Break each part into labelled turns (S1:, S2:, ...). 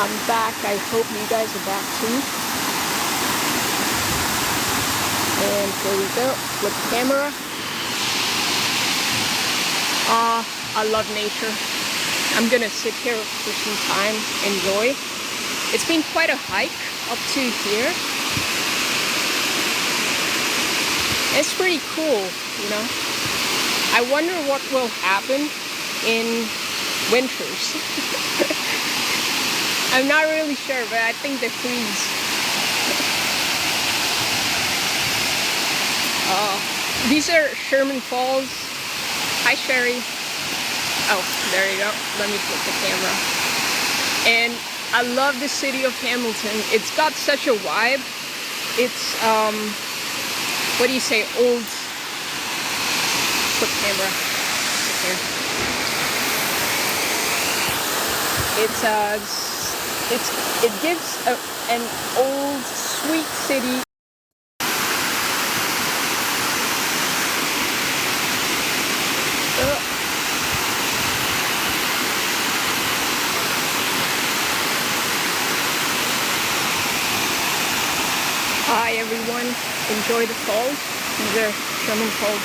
S1: I'm back. I hope you guys are back too. And here we go with the camera. I love nature. I'm gonna sit here for some time, enjoy. It's been quite a hike up to here. It's pretty cool, you know. I wonder what will happen in winters. I'm not really sure, but I think they freeze. These are Sherman Falls. Hi, Sherry. Oh, there you go. Let me flip the camera. And I love the city of Hamilton. It's got such a vibe. It's, what do you say, old... Flip camera. Here. It gives an old, sweet city. Hi everyone, enjoy the falls. These are Sherman Falls.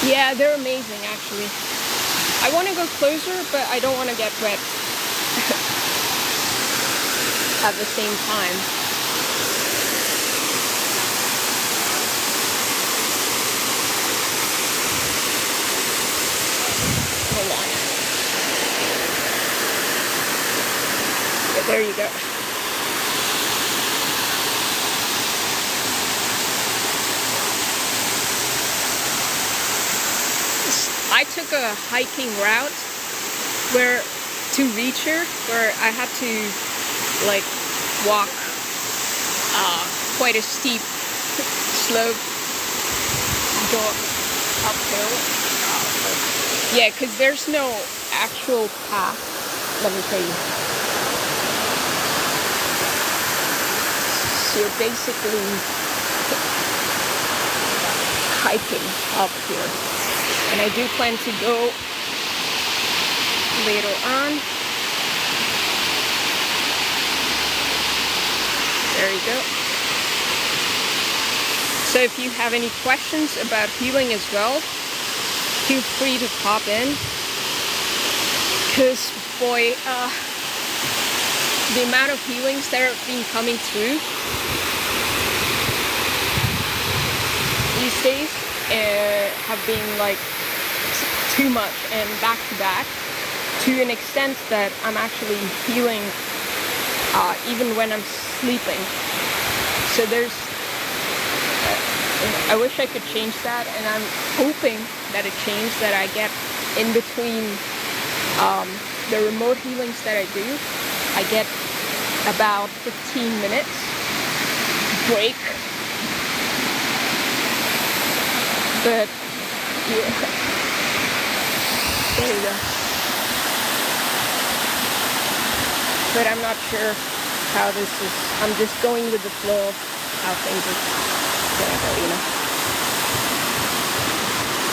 S1: Yeah, they're amazing actually. I want to go closer, but I don't want to get wet at the same time. Hold on. Yeah, there you go. I took a hiking route where to reach here, where I had to like walk quite a steep slope, go uphill. Yeah, because there's no actual path. Let me show you. So you're basically hiking up here. And I do plan to go later on. There you go. So if you have any questions about healing as well, feel free to pop in. Because boy, the amount of healings that have been coming through these days have been like too much and back to back, to an extent that I'm actually healing even when I'm sleeping. So there's I wish I could change that, and I'm hoping that it changes, that I get in between the remote healings that I do, I get about 15 minutes break. But yeah. There you go. But I'm not sure how this is. I'm just going with the flow of how things are gonna go, you know.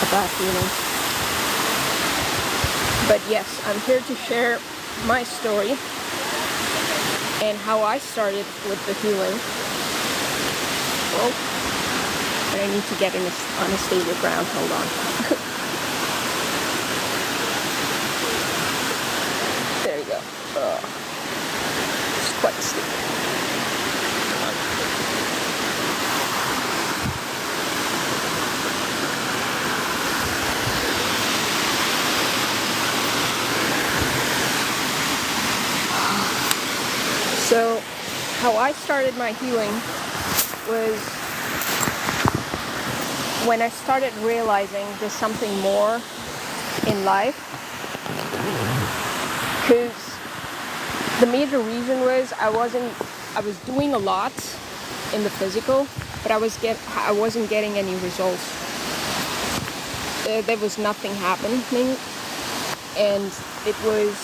S1: About healing. But yes, I'm here to share my story and how I started with the healing. Oh, but I need to get on a stable ground. Hold on. There you go. It's quite steep. So, how I started my healing was when I started realizing there's something more in life. Because the major reason was I was doing a lot in the physical, but I wasn't getting any results. There was nothing happening, and it was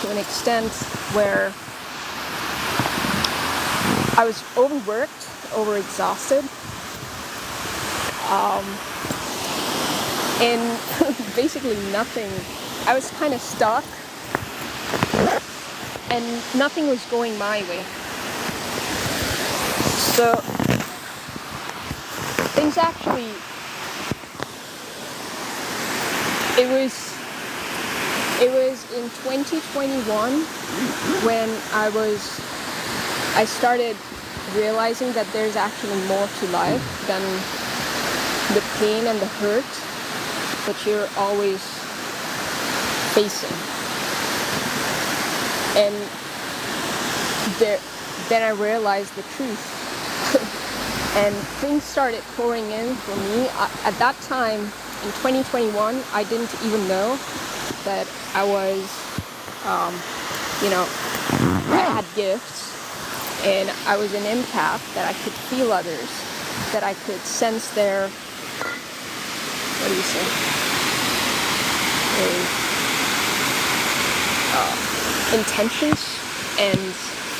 S1: to an extent where I was overworked, overexhausted, and basically nothing. I was kind of stuck, and nothing was going my way. So things actually, it was in 2021 when I started realizing that there's actually more to life than the pain and the hurt that you're always facing. And then I realized the truth. And things started pouring in for me. At that time, in 2021, I didn't even know that I was, I had gifts, and I was an empath, that I could feel others, that I could sense their, what do you say, intentions and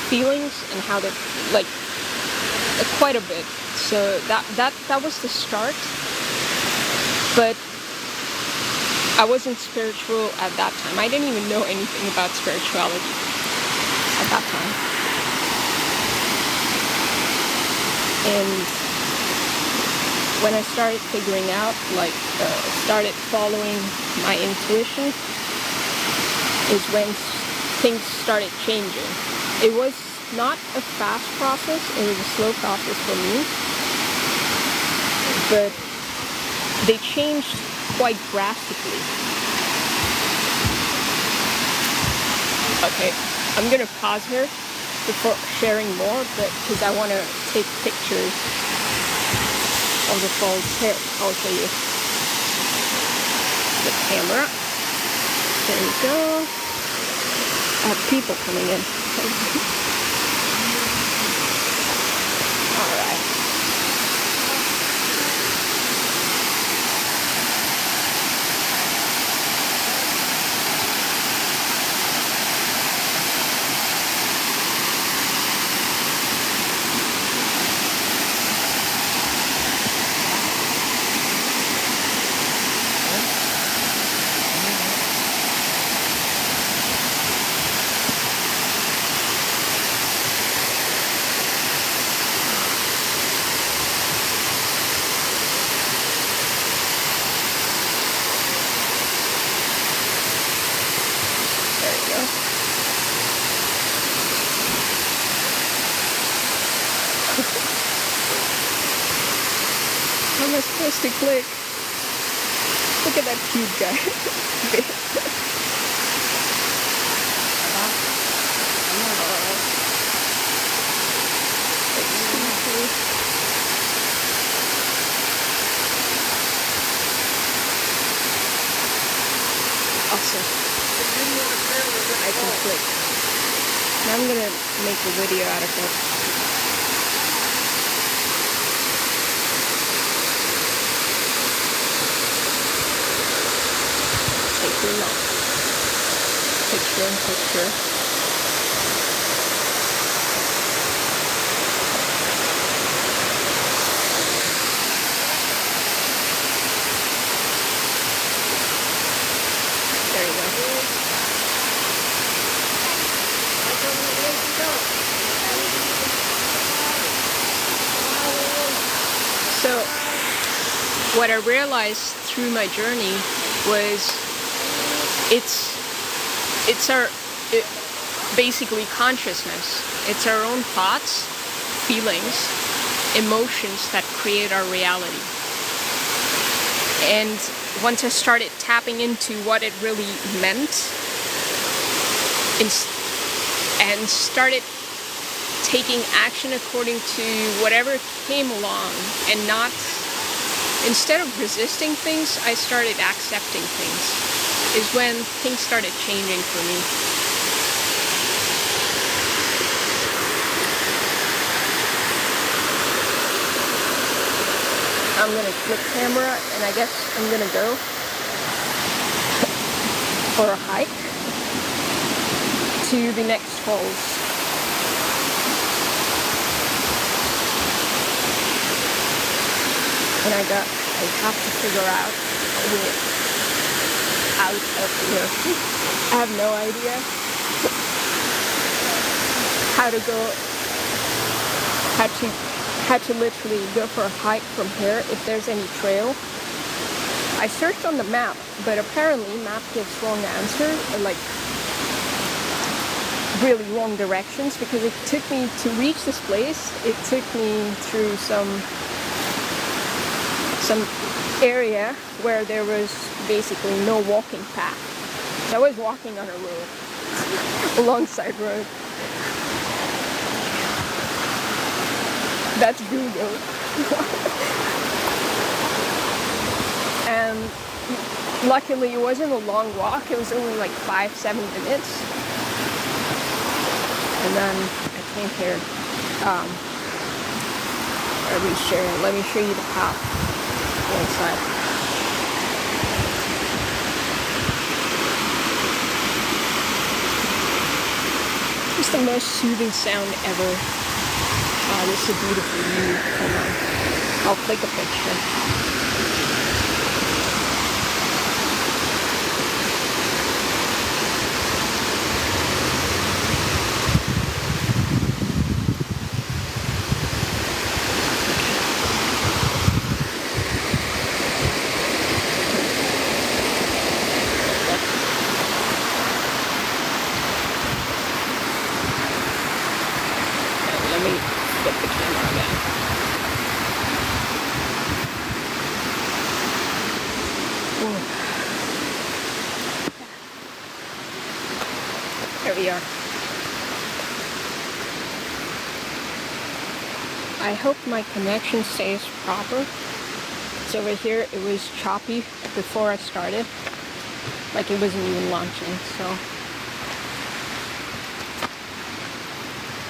S1: feelings, and how they, like, quite a bit. So that was the start. But I wasn't spiritual at that time. I didn't even know anything about spirituality at that time. And when I started figuring out, started following my intuition, is when things started changing. It was not a fast process, it was a slow process for me, but they changed quite drastically. Okay, I'm gonna pause here before sharing more, but because I want to take pictures of the falls. Here, I'll show you the camera. There you go. I have people coming in. All right. How am I supposed to click? Look at that cute guy. Awesome. I can click. Now I'm gonna make a video out of it. Picture. There you go. So, what I realized through my journey was basically consciousness. It's our own thoughts, feelings, emotions that create our reality. And once I started tapping into what it really meant, and started taking action according to whatever came along, and not, instead of resisting things, I started accepting things, is when things started changing for me. I'm gonna flip camera, and I guess I'm gonna go for a hike to the next falls. and I have to figure out a way out of here. I have no idea how to go, how to literally go for a hike from here, if there's any trail. I searched on the map, but apparently map gives wrong answers, or like really wrong directions, because it took me to reach this place. It took me through some area where there was basically no walking path. So I was walking on a road, alongside road. That's Google. And luckily it wasn't a long walk, it was only like 5-7 minutes. And then I came here. Let me show you the path inside. It's the most soothing sound ever. This is a beautiful view. Hold on. I'll click a picture. Let me flip the camera again. There we are. I hope my connection stays proper. So over here it was choppy before I started. Like it wasn't even launching, so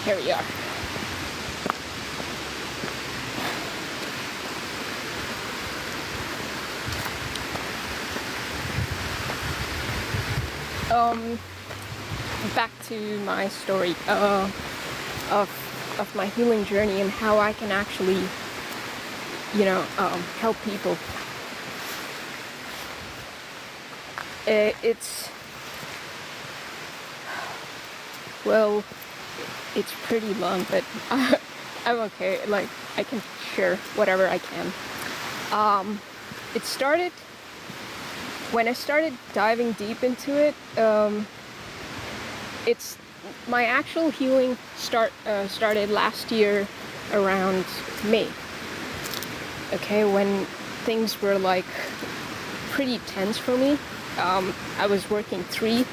S1: here we are. Back to my story of my healing journey and how I can actually, help people. It's pretty long, but I'm okay. Like, I can share whatever I can. It started when I started diving deep into it. It's my actual healing started last year around May. Okay, when things were like pretty tense for me. I was working three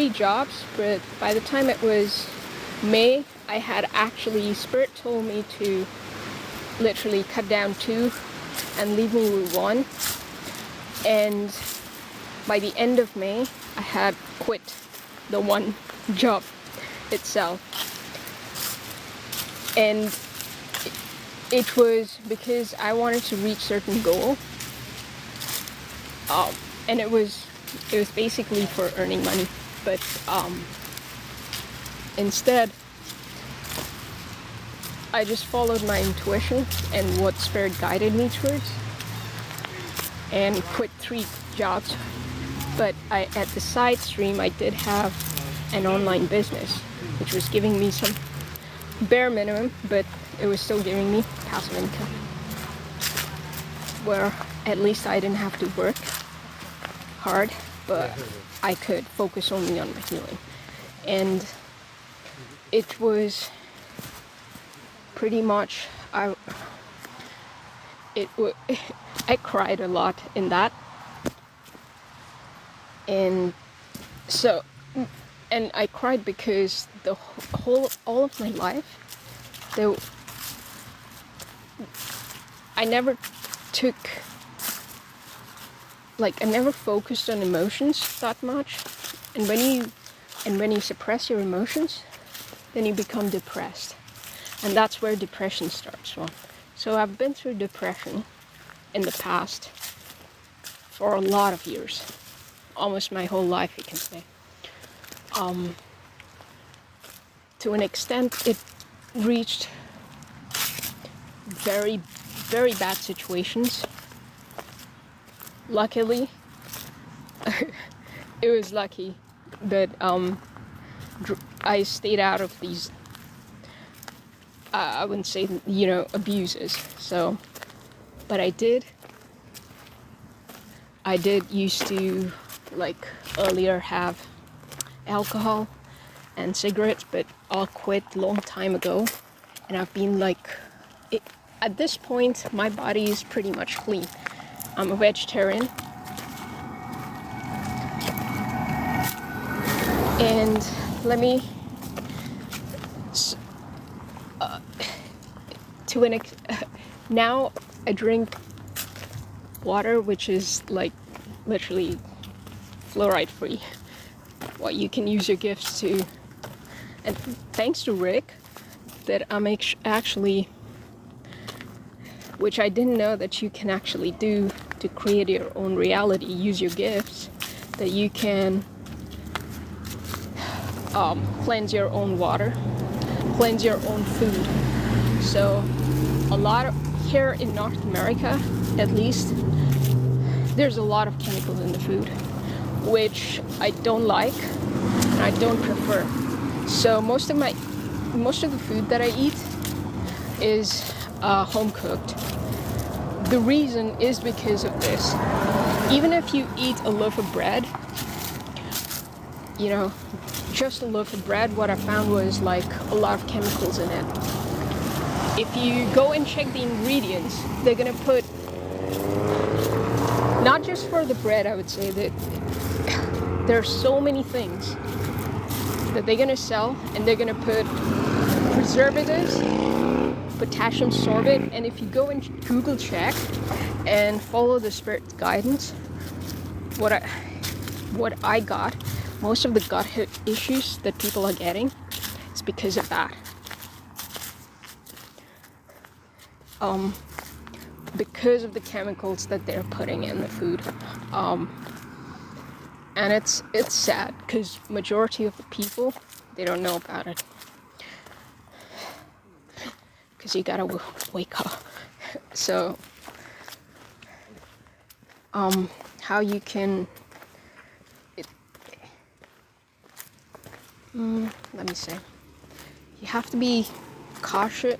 S1: jobs, but by the time it was May, I had actually, Spirit told me to literally cut down 2 and leave me with 1. And by the end of May, I had quit the 1 job itself. And it was because I wanted to reach certain goal. And it was basically for earning money. But instead, I just followed my intuition and what Spirit guided me towards, and quit 3 jobs. But at the side stream, I did have an online business, which was giving me some bare minimum, but it was still giving me passive income, where at least I didn't have to work hard, but I could focus only on my healing. And it was pretty much, I cried a lot in that. And so, and I cried because all of my life, I never focused on emotions that much. And when you suppress your emotions, then you become depressed. And that's where depression starts from. So I've been through depression in the past for a lot of years. Almost my whole life, you can say. To an extent, it reached very, very bad situations. Luckily, it was lucky that I stayed out of these, I wouldn't say, abuses. So, but I did used to, like, earlier have alcohol and cigarettes, but all quit long time ago. And I've been like, at this point, my body is pretty much clean. I'm a vegetarian. And let me, now I drink water, which is like literally fluoride free. Well, you can use your gifts to, and thanks to Rick, that I'm actually, which I didn't know that you can actually do to create your own reality, use your gifts, that you can cleanse your own water, cleanse your own food. So a lot of, here in North America, at least, there's a lot of chemicals in the food, which I don't like and I don't prefer. So most of the food that I eat is home cooked. The reason is because of this. Even if you eat a loaf of bread, just a loaf of bread, what I found was like a lot of chemicals in it. If you go and check the ingredients, they're gonna put, not just for the bread, I would say that there are so many things that they're gonna sell, and they're gonna put preservatives, potassium sorbate, and if you go and Google check and follow the Spirit guidance, what I got, most of the gut issues that people are getting is because of that. Because of the chemicals that they're putting in the food. And it's sad because majority of the people, they don't know about it. Because you gotta wake up. So, how you can, let me say, you have to be cautious.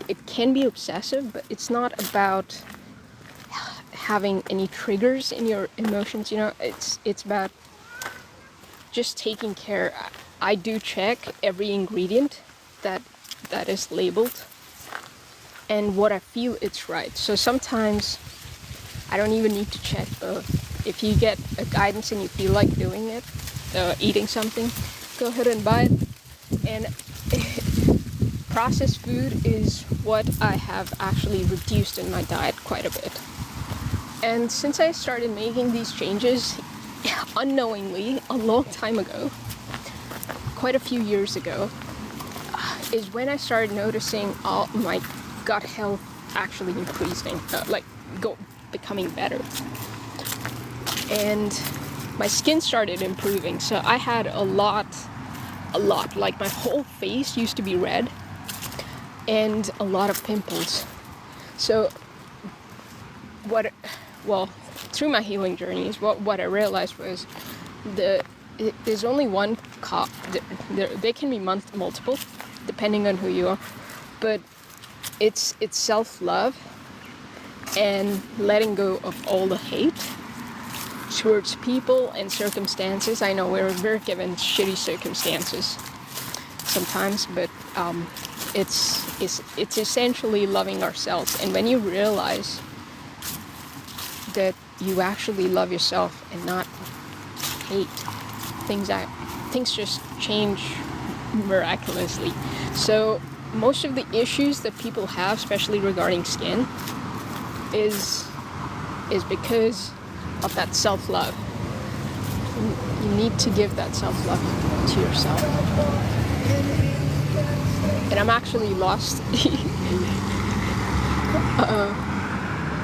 S1: It can be obsessive, but it's not about having any triggers in your emotions. It's about just taking care. I do check every ingredient that is labeled, and what I feel it's right. So sometimes I don't even need to check both. If you get a guidance and you feel like doing it, eating something, go ahead and buy it. And processed food is what I have actually reduced in my diet quite a bit. And since I started making these changes unknowingly a long time ago, quite a few years ago, is when I started noticing all my gut health actually increasing, becoming better. And my skin started improving. So I had a lot, like my whole face used to be red and a lot of pimples. So through my healing journeys, what I realized was there's only one cause. They can be multiple, depending on who you are, but it's self-love and letting go of all the hate towards people and circumstances. I know we're given shitty circumstances sometimes, but it's essentially loving ourselves. And when you realize that you actually love yourself and not hate, things just change miraculously. So most of the issues that people have, especially regarding skin, is because of that self-love. You need to give that self-love to yourself. And I'm actually lost.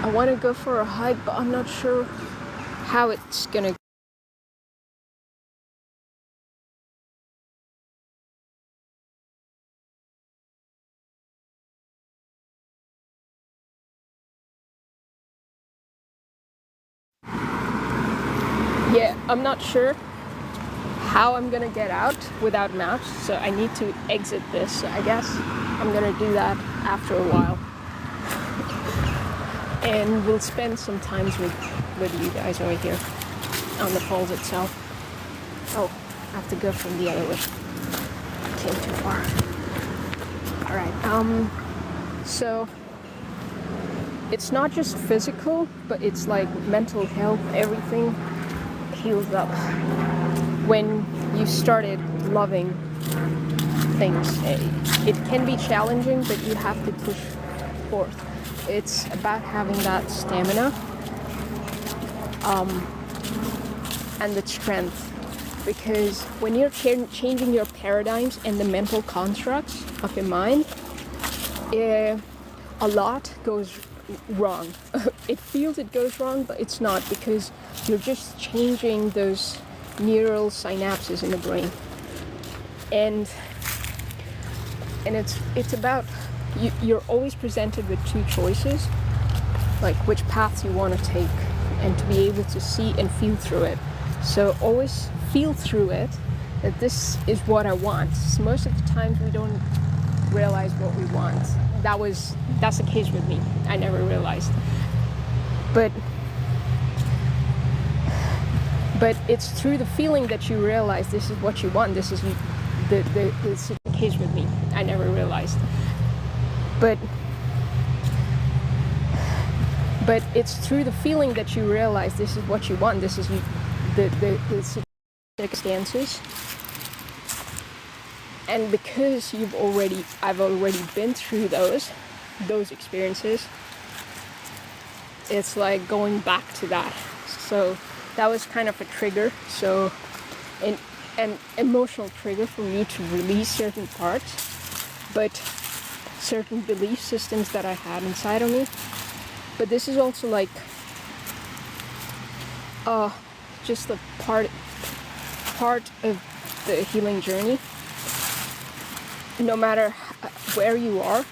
S1: I want to go for a hike, but I'm not sure how it's gonna Yeah, I'm not sure how I'm gonna get out without maps, so I need to exit this. So I guess I'm gonna do that after a while. And we'll spend some time with you guys over here on the falls itself. Oh, I have to go from the other way. I came too far. Alright, so it's not just physical, but it's like mental health, everything heals up when you started loving things. It can be challenging, but you have to push forth. It's about having that stamina and the strength, because when you're changing your paradigms and the mental constructs of your mind, a lot goes wrong. It feels it goes wrong, but it's not, because you're just changing those neural synapses in the brain. And it's about you're always presented with two choices, like which paths you want to take, and to be able to see and feel through it. So always feel through it that this is what I want. Most of the times we don't realize what we want. That's the case with me. I never realized. But it's through the feeling that you realize this is what you want. This is the case with me. I never realized. But it's through the feeling that you realize this is what you want. This is the circumstances. And because I've already been through those experiences, it's like going back to that. So that was kind of a trigger. So an emotional trigger for me to release certain parts, but certain belief systems that I had inside of me. But this is also like just a part of the healing journey. No matter where you are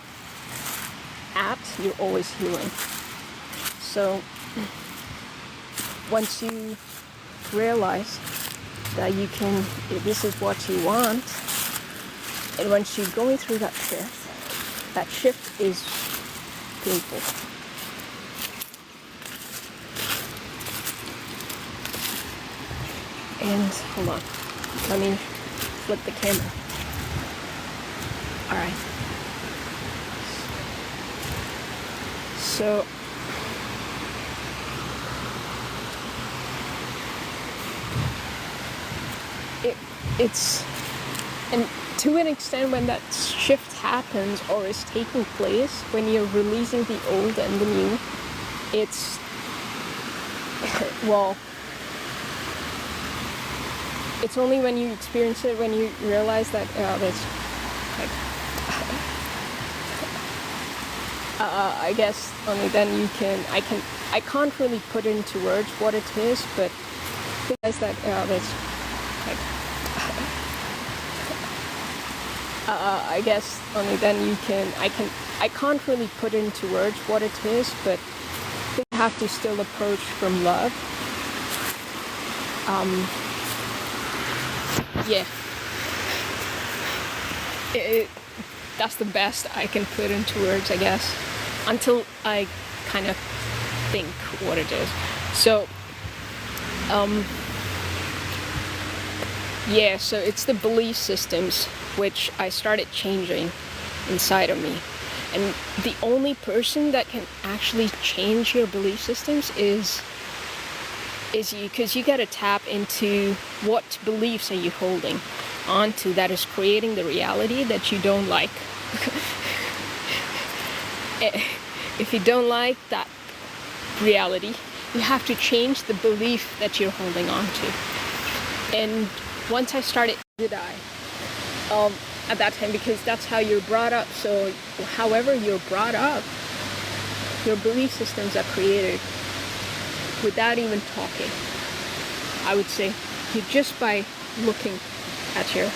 S1: at, you're always healing. So once you realize that this is what you want, and once you're going through that shift is painful. And hold on, let me flip the camera. Alright. So it's, and to an extent, when that shift happens or is taking place, when you're releasing the old and the new, it's well, it's only when you experience it, when you realize that that's like I guess only then you can. I can't really put into words what it is, but realize that that's like I guess only then you can. I can't really put into words what it is, but you have to still approach from love. Yeah. That's the best I can put into words, I guess, until I kind of think what it is. So, yeah, so it's the belief systems which I started changing inside of me. And the only person that can actually change your belief systems is you, because you gotta tap into what beliefs are you holding onto that is creating the reality that you don't like. If you don't like that reality, you have to change the belief that you're holding on to. And once I started, at that time, because that's how you're brought up. So however you're brought up, your belief systems are created without even talking. I would say just by looking at your